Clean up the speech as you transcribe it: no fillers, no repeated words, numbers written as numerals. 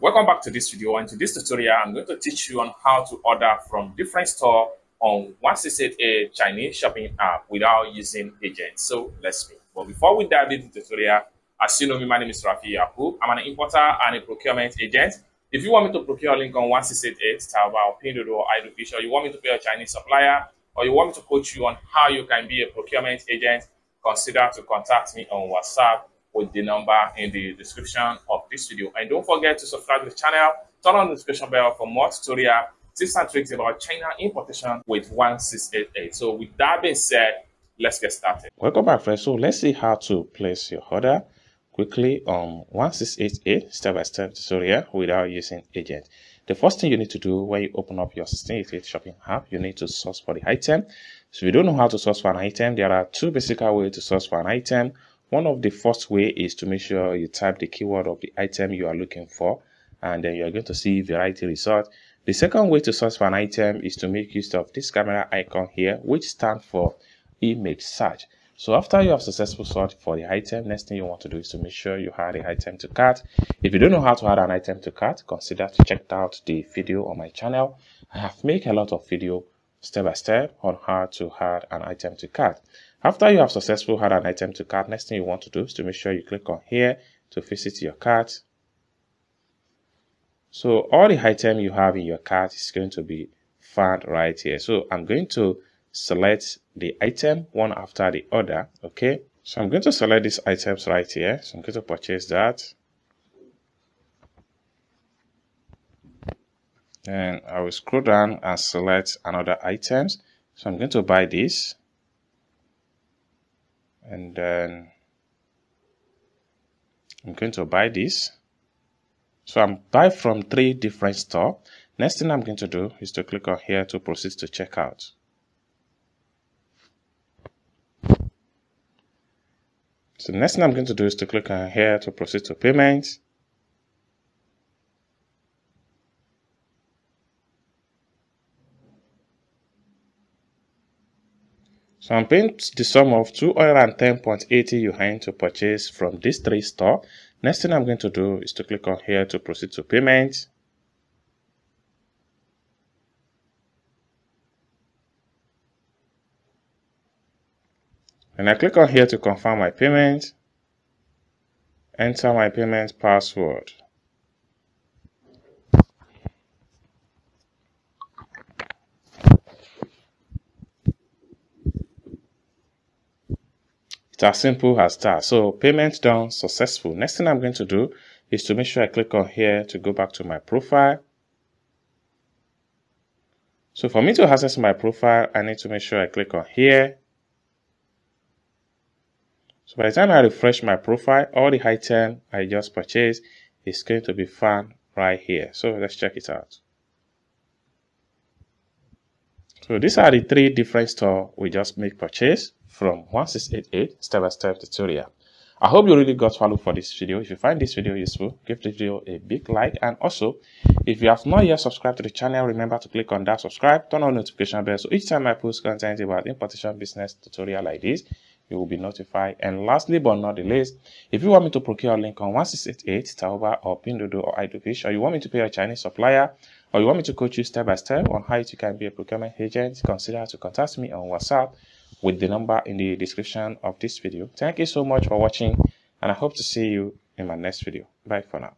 Welcome back to this video, and to this tutorial I'm going to teach you on how to order from different store on 168A Chinese shopping app without using agents. So let's begin. But before we dive into the tutorial, as you know me, my name is Rafi Yakub. I'm an importer and a procurement agent. If you want me to procure a link on 1688, Taobao, Pinduoduo, or iDoFish, or you want me to pay a Chinese supplier, or you want me to coach you on how you can be a procurement agent, consider to contact me on WhatsApp with the number in the description of this video. And don't forget to subscribe to the channel, turn on the notification bell for more tutorial tips and tricks about China importation with 1688. So with that being said, let's get started. Welcome back, friends. So let's see how to place your order quickly on 1688 step-by-step tutorial without using agent. The first thing you need to do when you open up your 1688 shopping app, you need to source for the item. So if you don't know how to source for an item, there are two basic ways to source for an item. One of the first way is to make sure you type the keyword of the item you are looking for, and then you are going to see variety result. The second way to search for an item is to make use of this camera icon here, which stands for image search. So after you have successful search for the item, next thing you want to do is to make sure you add the item to cart. If you don't know how to add an item to cart, consider to check out the video on my channel. I have made a lot of video step by step on how to add an item to cart. After you have successfully added an item to cart, next thing you want to do is to make sure you click on here to visit your cart. So all the item you have in your cart is going to be found right here. So I'm going to select the item one after the other. Okay, so I'm going to select these items right here. So I'm going to purchase that. And I will scroll down and select another items. So I'm going to buy this. And then I'm going to buy this. So I'm buy from 3 different stores. Next thing I'm going to do is to click on here to proceed to checkout. So the next thing I'm going to do is to click on here to proceed to payment. So I'm paying the sum of 210.80 yuan to purchase from these 3 stores. Next thing I'm going to do is to click on here to proceed to payment. And I click on here to confirm my payment. Enter my payment password. It's as simple as that. So payment done, successful. Next thing I'm going to do is to make sure I click on here to go back to my profile. So for me to access my profile, I need to make sure I click on here. So by the time I refresh my profile, all the item I just purchased is going to be found right here. So let's check it out. So these are the 3 different stores we just make purchase from 1688 step-by-step tutorial. I hope you really got value for this video. If you find this video useful, give the video a big like, and also if you have not yet subscribed to the channel, remember to click on that subscribe, turn on notification bell, so each time I post content about importation business tutorial like this, you will be notified. And lastly but not the least, if you want me to procure a link on 1688 Taobao or Pinduoduo or iDoFish, or you want me to pay a Chinese supplier, or you want me to coach you step by step on how you can be a procurement agent, consider to contact me on WhatsApp with the number in the description of this video. Thank you so much for watching, and I hope to see you in my next video. Bye for now.